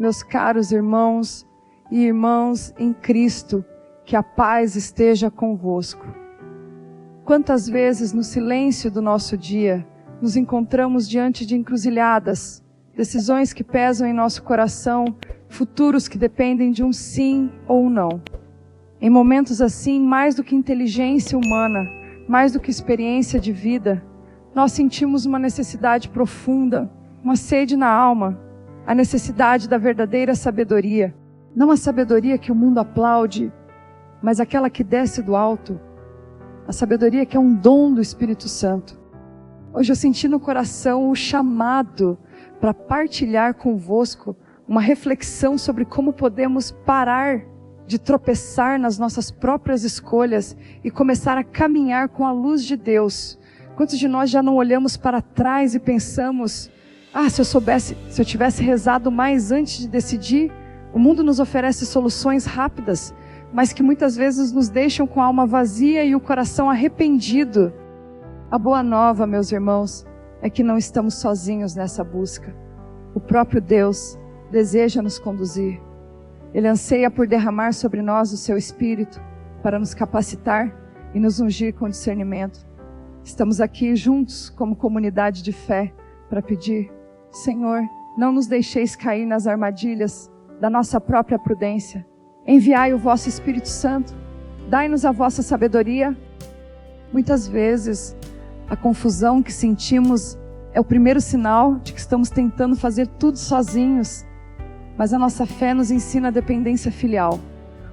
meus caros irmãos e irmãs em Cristo, que a paz esteja convosco. Quantas vezes no silêncio do nosso dia nos encontramos diante de encruzilhadas, decisões que pesam em nosso coração, futuros que dependem de um sim ou um não. Em momentos assim, mais do que inteligência humana, mais do que experiência de vida, nós sentimos uma necessidade profunda, uma sede na alma, a necessidade da verdadeira sabedoria. Não a sabedoria que o mundo aplaude, mas aquela que desce do alto. A sabedoria que é um dom do Espírito Santo. Hoje eu senti no coração o chamado para partilhar convosco uma reflexão sobre como podemos parar de tropeçar nas nossas próprias escolhas e começar a caminhar com a luz de Deus. Quantos de nós já não olhamos para trás e pensamos: se eu tivesse rezado mais antes de decidir? O mundo nos oferece soluções rápidas, mas que muitas vezes nos deixam com a alma vazia e o coração arrependido. A boa nova, meus irmãos, é que não estamos sozinhos nessa busca. O próprio Deus deseja nos conduzir. Ele anseia por derramar sobre nós o seu Espírito para nos capacitar e nos ungir com discernimento. Estamos aqui juntos como comunidade de fé para pedir: Senhor, não nos deixeis cair nas armadilhas da nossa própria prudência. Enviai o vosso Espírito Santo, dai-nos a vossa sabedoria. Muitas vezes, a confusão que sentimos é o primeiro sinal de que estamos tentando fazer tudo sozinhos. Mas a nossa fé nos ensina a dependência filial.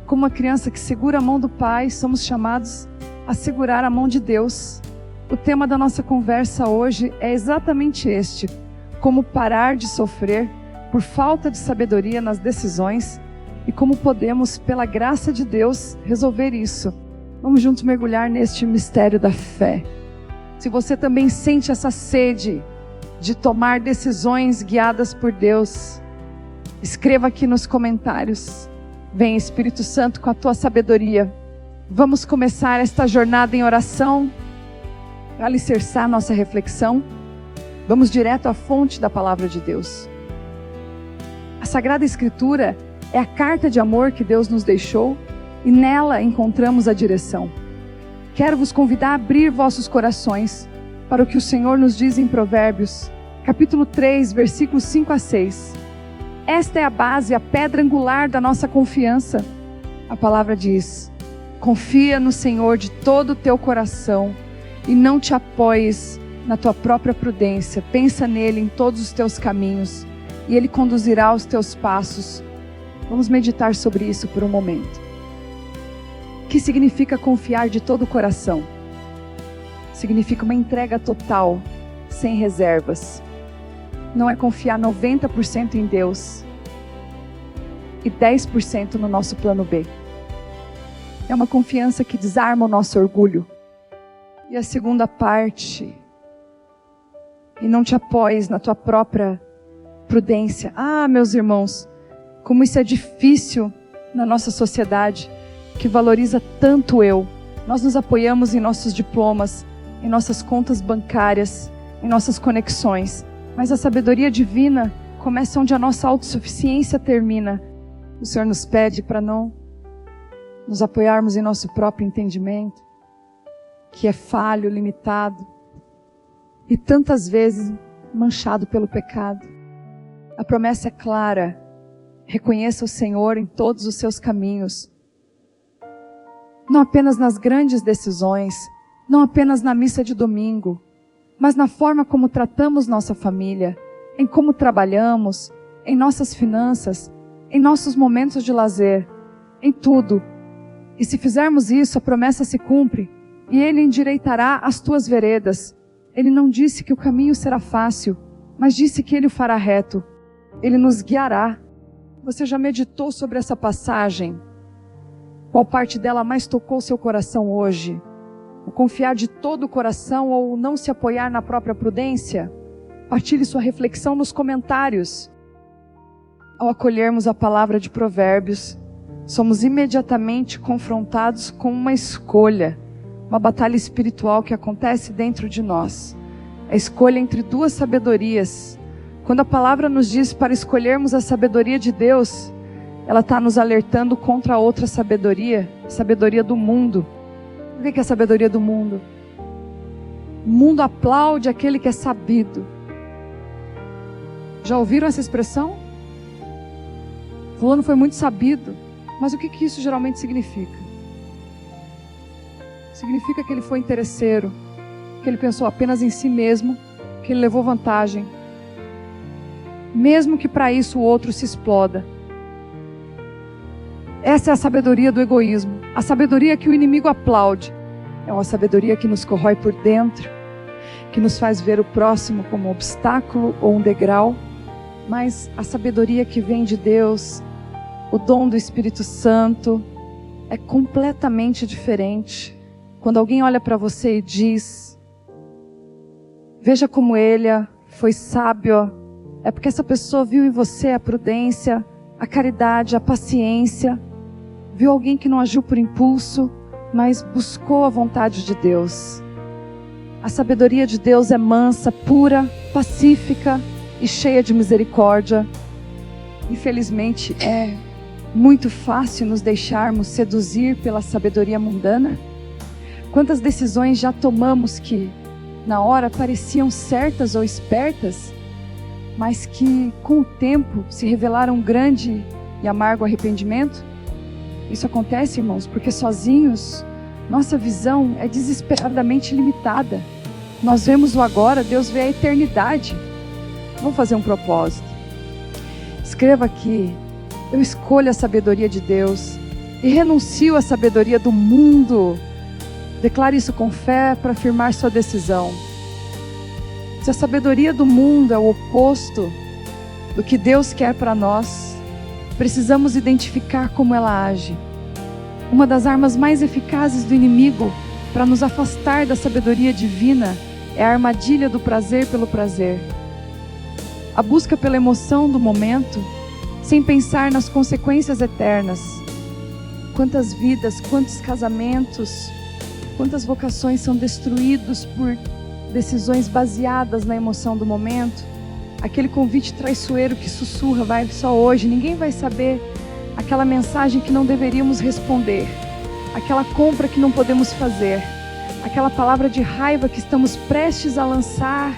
Como uma criança que segura a mão do Pai, somos chamados a segurar a mão de Deus. O tema da nossa conversa hoje é exatamente este: como parar de sofrer por falta de sabedoria nas decisões e como podemos, pela graça de Deus, resolver isso. Vamos juntos mergulhar neste mistério da fé. Se você também sente essa sede de tomar decisões guiadas por Deus, escreva aqui nos comentários: vem Espírito Santo com a tua sabedoria. Vamos começar esta jornada em oração para alicerçar nossa reflexão. Vamos direto à fonte da palavra de Deus. A Sagrada Escritura é a carta de amor que Deus nos deixou e nela encontramos a direção. Quero vos convidar a abrir vossos corações para o que o Senhor nos diz em Provérbios, capítulo 3, versículos 5 a 6. Esta é a base, a pedra angular da nossa confiança. A palavra diz: confia no Senhor de todo o teu coração e não te apoies na tua própria prudência. Pensa nele em todos os teus caminhos e ele conduzirá os teus passos. Vamos meditar sobre isso por um momento. O que significa confiar de todo o coração? Significa uma entrega total, sem reservas. Não é confiar 90% em Deus e 10% no nosso plano B. É uma confiança que desarma o nosso orgulho. E a segunda parte: e não te apoies na tua própria prudência. Meus irmãos, como isso é difícil na nossa sociedade, que valoriza tanto eu. Nós nos apoiamos em nossos diplomas, em nossas contas bancárias, em nossas conexões. Mas a sabedoria divina começa onde a nossa autossuficiência termina. O Senhor nos pede para não nos apoiarmos em nosso próprio entendimento, que é falho, limitado e tantas vezes manchado pelo pecado. A promessa é clara: reconheça o Senhor em todos os seus caminhos. Não apenas nas grandes decisões, não apenas na missa de domingo, mas na forma como tratamos nossa família, em como trabalhamos, em nossas finanças, em nossos momentos de lazer, em tudo. E se fizermos isso, a promessa se cumpre, e Ele endireitará as tuas veredas. Ele não disse que o caminho será fácil, mas disse que Ele o fará reto. Ele nos guiará. Você já meditou sobre essa passagem? Qual parte dela mais tocou seu coração hoje? O confiar de todo o coração ou não se apoiar na própria prudência? Partilhe sua reflexão nos comentários. Ao acolhermos a palavra de Provérbios, somos imediatamente confrontados com uma escolha, uma batalha espiritual que acontece dentro de nós. A escolha entre duas sabedorias, Quando a palavra nos diz para escolhermos a sabedoria de Deus, ela está nos alertando contra outra sabedoria, sabedoria do mundo. O que é a sabedoria do mundo? O mundo aplaude aquele que é sabido. Já ouviram essa expressão? Fulano foi muito sabido. Mas o que isso geralmente significa? Significa que ele foi interesseiro, que ele pensou apenas em si mesmo, que ele levou vantagem. Mesmo que para isso o outro se exploda. Essa é a sabedoria do egoísmo. A sabedoria que o inimigo aplaude. É uma sabedoria que nos corrói por dentro, que nos faz ver o próximo como um obstáculo ou um degrau. Mas a sabedoria que vem de Deus, o dom do Espírito Santo, é completamente diferente. Quando alguém olha para você e diz: veja como ele foi sábio, é porque essa pessoa viu em você a prudência, a caridade, a paciência. Viu alguém que não agiu por impulso, mas buscou a vontade de Deus. A sabedoria de Deus é mansa, pura, pacífica e cheia de misericórdia. Infelizmente, é muito fácil nos deixarmos seduzir pela sabedoria mundana. Quantas decisões já tomamos que, na hora, pareciam certas ou espertas, mas que, com o tempo, se revelaram um grande e amargo arrependimento? Isso acontece, irmãos, porque sozinhos, nossa visão é desesperadamente limitada. Nós vemos o agora, Deus vê a eternidade. Vamos fazer um propósito. Escreva aqui: eu escolho a sabedoria de Deus e renuncio à sabedoria do mundo. Declare isso com fé para afirmar sua decisão. Se a sabedoria do mundo é o oposto do que Deus quer para nós, precisamos identificar como ela age. Uma das armas mais eficazes do inimigo para nos afastar da sabedoria divina é a armadilha do prazer pelo prazer. A busca pela emoção do momento, sem pensar nas consequências eternas. Quantas vidas, quantos casamentos, quantas vocações são destruídos por decisões baseadas na emoção do momento? Aquele convite traiçoeiro que sussurra: vai só hoje, ninguém vai saber. Aquela mensagem que não deveríamos responder. Aquela compra que não podemos fazer. Aquela palavra de raiva que estamos prestes a lançar.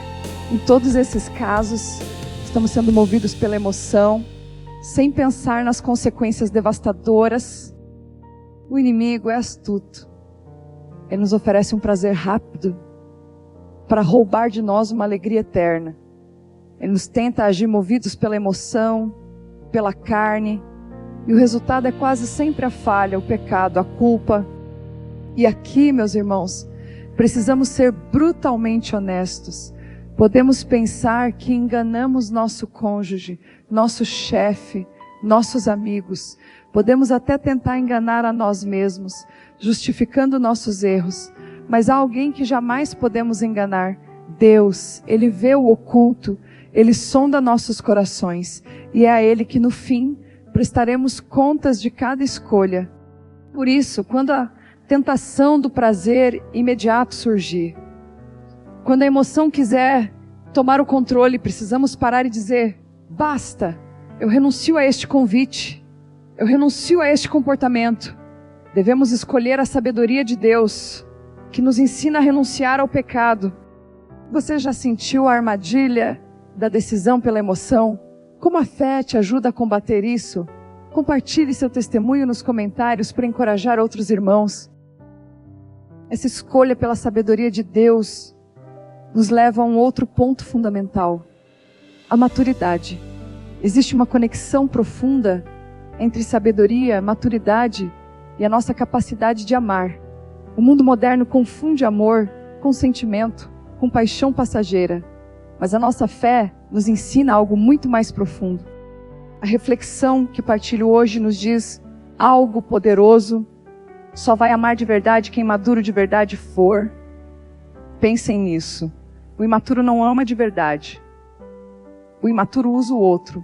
Em todos esses casos, estamos sendo movidos pela emoção, sem pensar nas consequências devastadoras. O inimigo é astuto. Ele nos oferece um prazer rápido para roubar de nós uma alegria eterna. Ele nos tenta agir movidos pela emoção, pela carne, e o resultado é quase sempre a falha, o pecado, a culpa. E aqui, meus irmãos, precisamos ser brutalmente honestos. Podemos pensar que enganamos nosso cônjuge, nosso chefe, nossos amigos. Podemos até tentar enganar a nós mesmos, justificando nossos erros. Mas há alguém que jamais podemos enganar: Deus. Ele vê o oculto, Ele sonda nossos corações. E é a Ele que, no fim, prestaremos contas de cada escolha. Por isso, quando a tentação do prazer imediato surgir, quando a emoção quiser tomar o controle, precisamos parar e dizer: basta, eu renuncio a este convite, eu renuncio a este comportamento. Devemos escolher a sabedoria de Deus, que nos ensina a renunciar ao pecado. Você já sentiu a armadilha da decisão pela emoção? Como a fé te ajuda a combater isso? Compartilhe seu testemunho nos comentários para encorajar outros irmãos. Essa escolha pela sabedoria de Deus nos leva a um outro ponto fundamental: a maturidade. Existe uma conexão profunda entre sabedoria, maturidade e a nossa capacidade de amar. O mundo moderno confunde amor com sentimento, com paixão passageira. Mas a nossa fé nos ensina algo muito mais profundo. A reflexão que partilho hoje nos diz algo poderoso: só vai amar de verdade quem maduro de verdade for. Pensem nisso. O imaturo não ama de verdade. O imaturo usa o outro.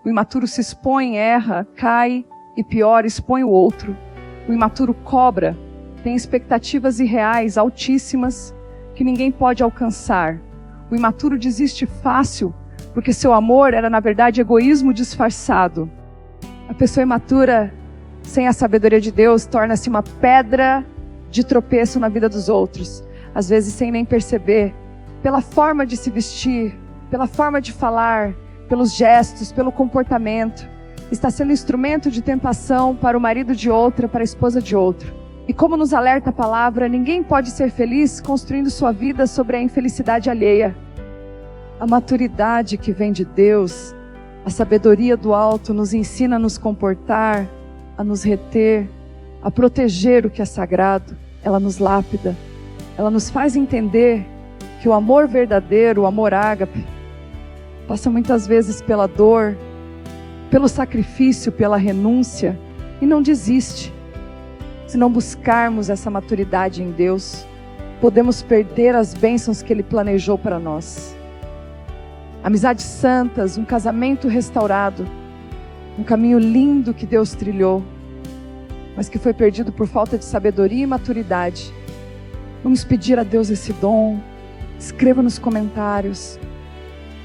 O imaturo se expõe, erra, cai e pior, expõe o outro. O imaturo cobra, tem expectativas irreais, altíssimas, que ninguém pode alcançar. O imaturo desiste fácil porque seu amor era, na verdade, egoísmo disfarçado. A pessoa imatura, sem a sabedoria de Deus, torna-se uma pedra de tropeço na vida dos outros, às vezes sem nem perceber, pela forma de se vestir, pela forma de falar, pelos gestos, pelo comportamento. Está sendo instrumento de tentação para o marido de outra, para a esposa de outro. E como nos alerta a palavra, ninguém pode ser feliz construindo sua vida sobre a infelicidade alheia. A maturidade que vem de Deus, a sabedoria do alto nos ensina a nos comportar, a nos reter, a proteger o que é sagrado. Ela nos lápida, ela nos faz entender que o amor verdadeiro, o amor ágape, passa muitas vezes pela dor, pelo sacrifício, pela renúncia, e não desiste. Se não buscarmos essa maturidade em Deus, podemos perder as bênçãos que Ele planejou para nós. Amizades santas, um casamento restaurado, um caminho lindo que Deus trilhou, mas que foi perdido por falta de sabedoria e maturidade. Vamos pedir a Deus esse dom. Escreva nos comentários: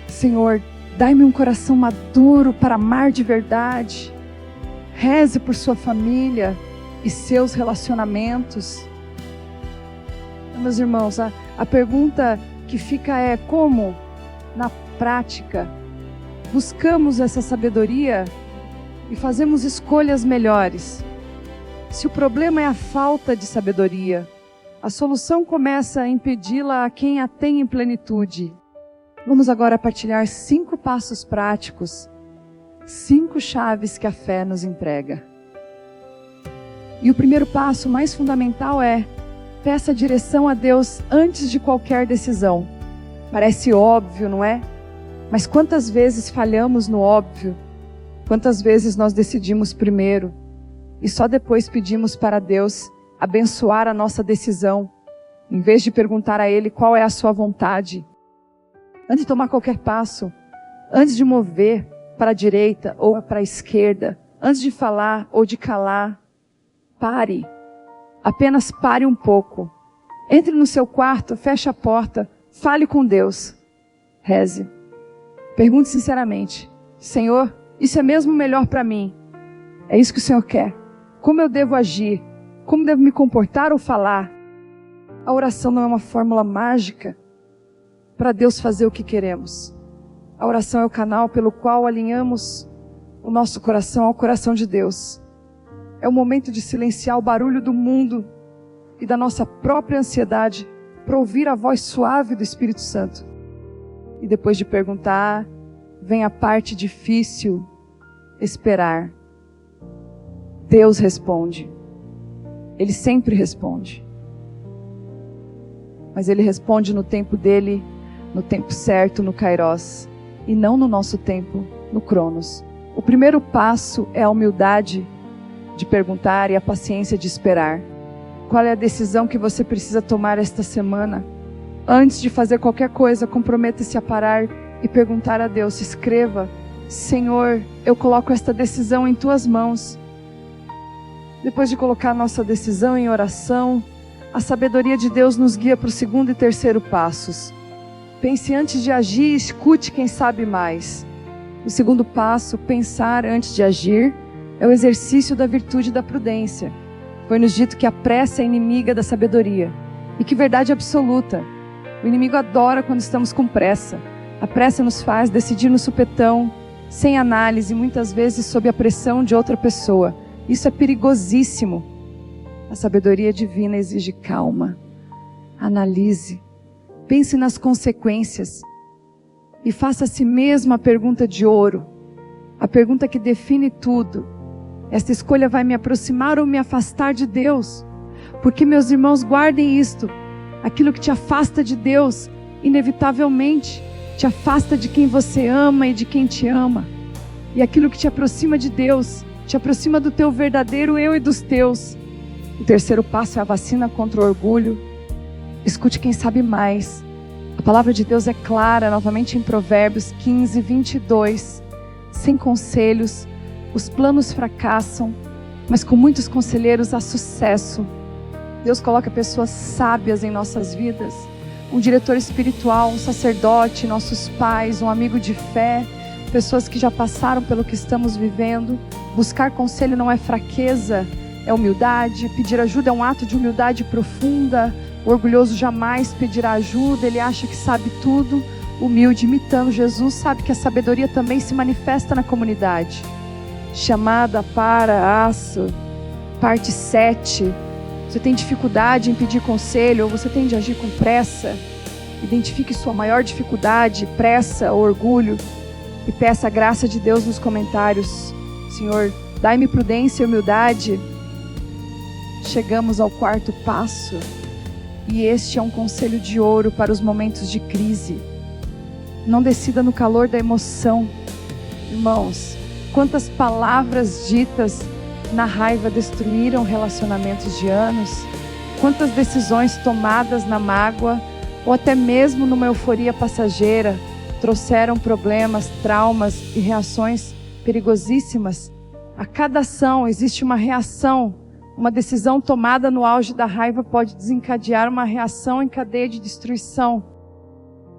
Senhor, dai-me um coração maduro para amar de verdade. Reze por sua família e seus relacionamentos. Meus irmãos, a pergunta que fica é: como, na prática, buscamos essa sabedoria e fazemos escolhas melhores? Se o problema é a falta de sabedoria, a solução começa a impedi-la a quem a tem em plenitude. Vamos agora partilhar 5 passos práticos, 5 chaves que a fé nos entrega. E o primeiro passo, mais fundamental, é: peça direção a Deus antes de qualquer decisão. Parece óbvio, não é? Mas quantas vezes falhamos no óbvio? Quantas vezes nós decidimos primeiro e só depois pedimos para Deus abençoar a nossa decisão, em vez de perguntar a Ele qual é a sua vontade? Antes de tomar qualquer passo, antes de mover para a direita ou para a esquerda, antes de falar ou de calar, pare. Apenas pare um pouco. Entre no seu quarto, feche a porta, fale com Deus. Reze. Pergunte sinceramente: Senhor, isso é mesmo melhor para mim? É isso que o Senhor quer? Como eu devo agir? Como devo me comportar ou falar? A oração não é uma fórmula mágica para Deus fazer o que queremos. A oração é o canal pelo qual alinhamos o nosso coração ao coração de Deus. É o momento de silenciar o barulho do mundo e da nossa própria ansiedade para ouvir a voz suave do Espírito Santo. E depois de perguntar, vem a parte difícil: esperar. Deus responde. Ele sempre responde. Mas Ele responde no tempo dEle, no tempo certo, no Kairos, e não no nosso tempo, no Cronos. O primeiro passo é a humildade de perguntar e a paciência de esperar. Qual é a decisão que você precisa tomar esta semana? Antes de fazer qualquer coisa, comprometa-se a parar e perguntar a Deus. Escreva: Senhor, eu coloco esta decisão em Tuas mãos. Depois de colocar a nossa decisão em oração, a sabedoria de Deus nos guia para o segundo e terceiro passos. Pense antes de agir e escute quem sabe mais. O segundo passo, pensar antes de agir, é o exercício da virtude da prudência. Foi-nos dito que a pressa é inimiga da sabedoria. E que verdade absoluta! O inimigo adora quando estamos com pressa. A pressa nos faz decidir no supetão, sem análise, muitas vezes sob a pressão de outra pessoa. Isso é perigosíssimo. A sabedoria divina exige calma. Analise. Pense nas consequências. E faça a si mesmo a pergunta de ouro. A pergunta que define tudo. Esta escolha vai me aproximar ou me afastar de Deus? Porque, meus irmãos, guardem isto. Aquilo que te afasta de Deus, inevitavelmente, te afasta de quem você ama e de quem te ama. E aquilo que te aproxima de Deus, te aproxima do teu verdadeiro eu e dos teus. O terceiro passo é a vacina contra o orgulho. Escute quem sabe mais. A palavra de Deus é clara, novamente em Provérbios 15, 22. Sem conselhos, os planos fracassam, mas com muitos conselheiros há sucesso. Deus coloca pessoas sábias em nossas vidas um diretor espiritual, um sacerdote, nossos pais, um amigo de fé, pessoas que já passaram pelo que estamos vivendo. Buscar conselho não é fraqueza, é humildade. Pedir ajuda é um ato de humildade profunda. O orgulhoso jamais pedirá ajuda, ele acha que sabe tudo. Humilde, imitando Jesus, sabe que a sabedoria também se manifesta na comunidade. Chamada para aço, parte 7. Você tem dificuldade em pedir conselho, ou você tende a agir com pressa? Identifique sua maior dificuldade, pressa ou orgulho, e peça a graça de Deus nos comentários. Senhor, dai-me prudência e humildade. Chegamos ao 4º passo, e este é um conselho de ouro para os momentos de crise. Não decida no calor da emoção. Irmãos, quantas palavras ditas na raiva destruíram relacionamentos de anos? Quantas decisões tomadas na mágoa, ou até mesmo numa euforia passageira, trouxeram problemas, traumas e reações perigosíssimas? A cada ação existe uma reação. Uma decisão tomada no auge da raiva pode desencadear uma reação em cadeia de destruição.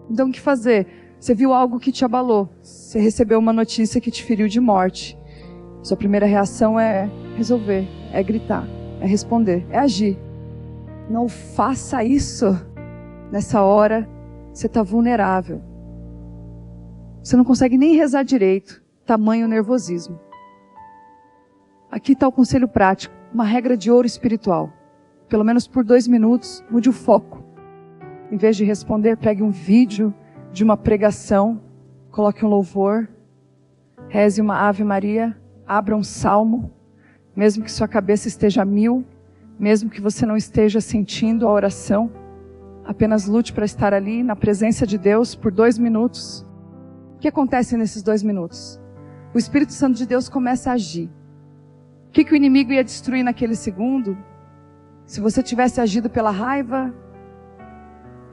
Então o que fazer? Você viu algo que te abalou. Você recebeu uma notícia que te feriu de morte. Sua primeira reação é resolver, é gritar, é responder, é agir. Não faça isso. Nessa hora, você está vulnerável. Você não consegue nem rezar direito, tamanho nervosismo. Aqui está o conselho prático, uma regra de ouro espiritual. Pelo menos por 2 minutos, mude o foco. Em vez de responder, pegue um vídeo de uma pregação, coloque um louvor, reze uma Ave Maria, abra um salmo, mesmo que sua cabeça esteja a 1000, mesmo que você não esteja sentindo a oração, apenas lute para estar ali na presença de Deus por 2 minutos. O que acontece nesses 2 minutos? O Espírito Santo de Deus começa a agir. O que o inimigo ia destruir naquele segundo? Se você tivesse agido pela raiva,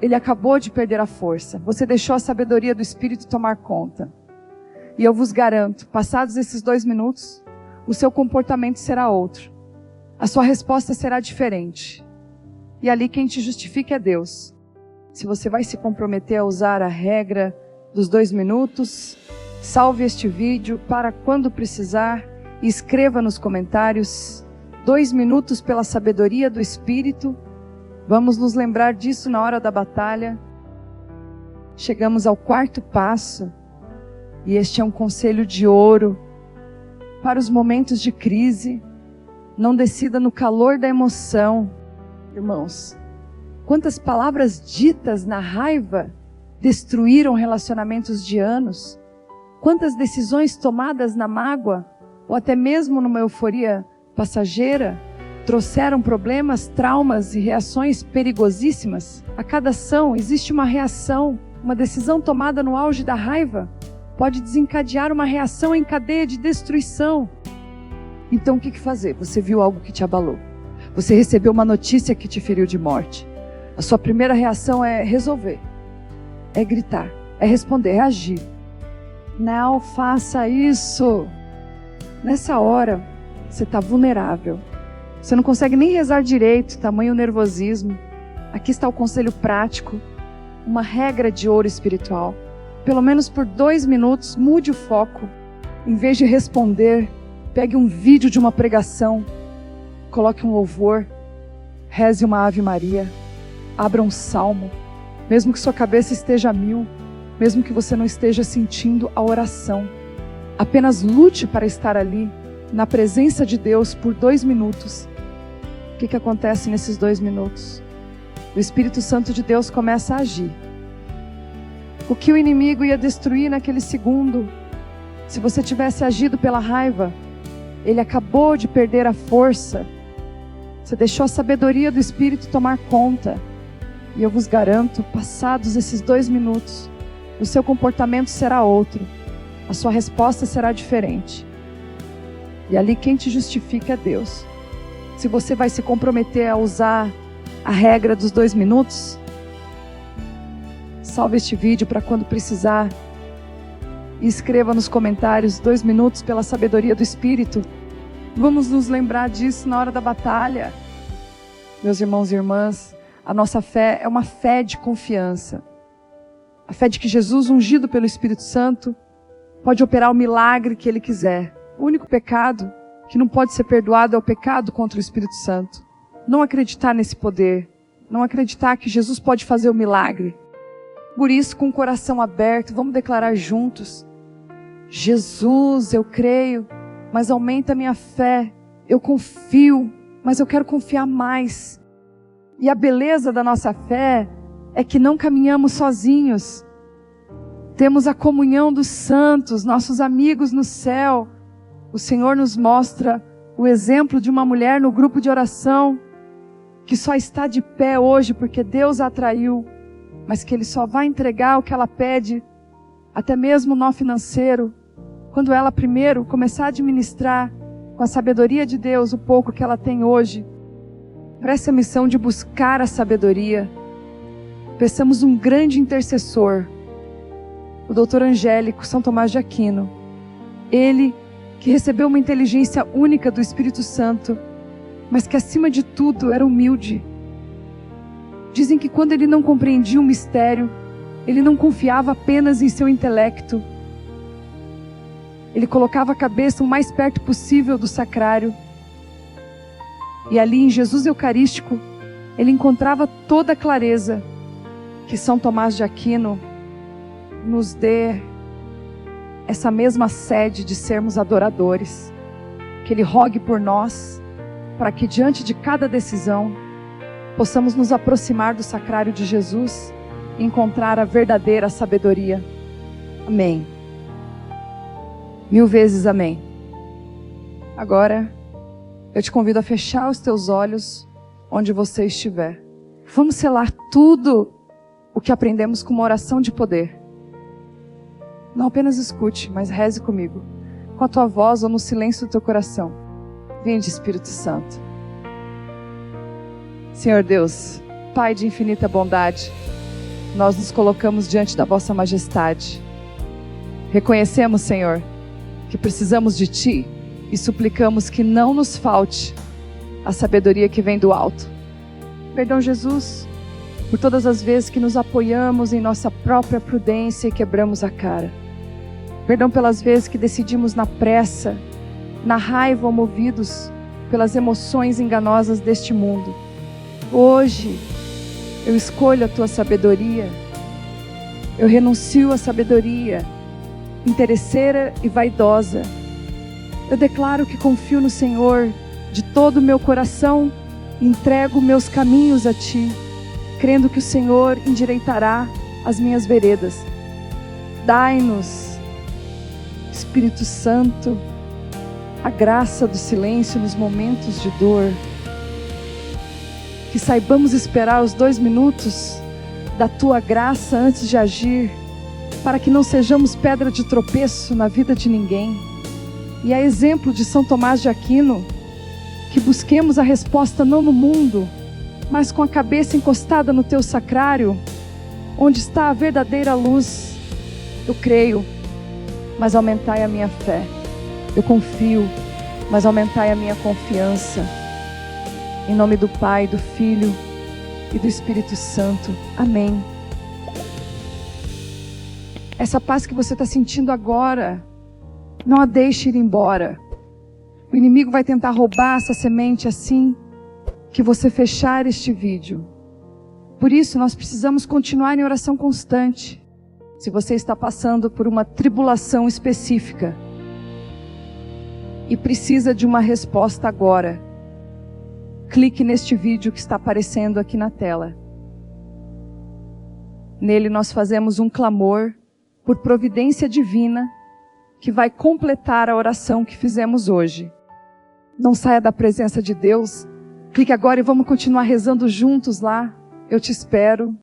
ele acabou de perder a força. Você deixou a sabedoria do Espírito tomar conta. E eu vos garanto, passados esses 2 minutos, o seu comportamento será outro. A sua resposta será diferente. E ali quem te justifica é Deus. Se você vai se comprometer a usar a regra dos 2 minutos, salve este vídeo para quando precisar e escreva nos comentários 2 minutos pela sabedoria do Espírito. Vamos nos lembrar disso na hora da batalha. Chegamos ao 4º passo, e este é um conselho de ouro para os momentos de crise. Não decida no calor da emoção. Irmãos, quantas palavras ditas na raiva destruíram relacionamentos de anos? Quantas decisões tomadas na mágoa, ou até mesmo numa euforia passageira, trouxeram problemas, traumas e reações perigosíssimas? A cada ação existe uma reação. Uma decisão tomada no auge da raiva pode desencadear uma reação em cadeia de destruição. Então o que fazer? Você viu algo que te abalou. Você recebeu uma notícia que te feriu de morte. A sua primeira reação é resolver, é gritar, é responder, é agir. Não faça isso. Nessa hora, você está vulnerável. Você não consegue nem rezar direito, tamanho nervosismo. Aqui está o conselho prático, uma regra de ouro espiritual. Pelo menos por 2 minutos, mude o foco. Em vez de responder, pegue um vídeo de uma pregação, coloque um louvor, reze uma Ave Maria, abra um salmo, mesmo que sua cabeça esteja a 1000, mesmo que você não esteja sentindo a oração. Apenas lute para estar ali, na presença de Deus por 2 minutos. O que acontece nesses 2 minutos? O Espírito Santo de Deus começa a agir. O que o inimigo ia destruir naquele segundo, se você tivesse agido pela raiva, ele acabou de perder a força. Você deixou a sabedoria do Espírito tomar conta. E eu vos garanto, passados esses 2 minutos, o seu comportamento será outro. A sua resposta será diferente. E ali quem te justifica é Deus. Se você vai se comprometer a usar a regra dos 2 minutos, salve este vídeo para quando precisar. E escreva nos comentários 2 minutos pela sabedoria do Espírito. Vamos nos lembrar disso na hora da batalha. Meus irmãos e irmãs, A nossa fé é uma fé de confiança. A fé de que Jesus, ungido pelo Espírito Santo, pode operar o milagre que Ele quiser. O único pecado que não pode ser perdoado é o pecado contra o Espírito Santo. Não acreditar nesse poder. Não acreditar que Jesus pode fazer o milagre. Por isso, com o coração aberto, vamos declarar juntos: Jesus, eu creio, mas aumenta a minha fé. Eu confio, mas eu quero confiar mais. E a beleza da nossa fé é que não caminhamos sozinhos. Temos a comunhão dos santos, nossos amigos no céu. O Senhor nos mostra o exemplo de uma mulher no grupo de oração que só está de pé hoje porque Deus a atraiu, mas que Ele só vai entregar o que ela pede, até mesmo o nó financeiro, quando ela primeiro começar a administrar com a sabedoria de Deus o pouco que ela tem hoje. Para essa missão de buscar a sabedoria, peçamos um grande intercessor, o Dr. Angélico São Tomás de Aquino. Ele que recebeu uma inteligência única do Espírito Santo, mas que acima de tudo era humilde. Dizem que quando ele não compreendia um mistério, ele não confiava apenas em seu intelecto. Ele colocava a cabeça o mais perto possível do sacrário. E ali em Jesus Eucarístico, ele encontrava toda a clareza. Que São Tomás de Aquino nos dê essa mesma sede de sermos adoradores. Que Ele rogue por nós, para que diante de cada decisão, possamos nos aproximar do sacrário de Jesus e encontrar a verdadeira sabedoria. Amém. 1000 vezes amém. Agora, eu te convido a fechar os teus olhos onde você estiver. Vamos selar tudo o que aprendemos com uma oração de poder. Não apenas escute, mas reze comigo, com a tua voz ou no silêncio do teu coração. Vinde, Espírito Santo. Senhor Deus, Pai de infinita bondade, nós nos colocamos diante da vossa majestade. Reconhecemos, Senhor, que precisamos de Ti e suplicamos que não nos falte a sabedoria que vem do alto. Perdão, Jesus, por todas as vezes que nos apoiamos em nossa própria prudência e quebramos a cara. Perdão pelas vezes que decidimos na pressa, na raiva ou movidos pelas emoções enganosas deste mundo. Hoje, eu escolho a Tua sabedoria. Eu renuncio à sabedoria interesseira e vaidosa. Eu declaro que confio no Senhor de todo o meu coração e entrego meus caminhos a Ti, crendo que o Senhor endireitará as minhas veredas. Dai-nos, Espírito Santo, a graça do silêncio nos momentos de dor. Que saibamos esperar os 2 minutos da Tua graça antes de agir, para que não sejamos pedra de tropeço na vida de ninguém. E a exemplo de São Tomás de Aquino, que busquemos a resposta não no mundo, mas com a cabeça encostada no Teu sacrário, onde está a verdadeira luz. Eu creio, mas aumentai a minha fé. Eu confio, mas aumentai a minha confiança. Em nome do Pai, do Filho e do Espírito Santo. Amém. Essa paz que você está sentindo agora, não a deixe ir embora. O inimigo vai tentar roubar essa semente assim que você fechar este vídeo. Por isso, nós precisamos continuar em oração constante. Se você está passando por uma tribulação específica e precisa de uma resposta agora, clique neste vídeo que está aparecendo aqui na tela. Nele nós fazemos um clamor por providência divina que vai completar a oração que fizemos hoje. Não saia da presença de Deus. Clique agora e vamos continuar rezando juntos lá. Eu te espero.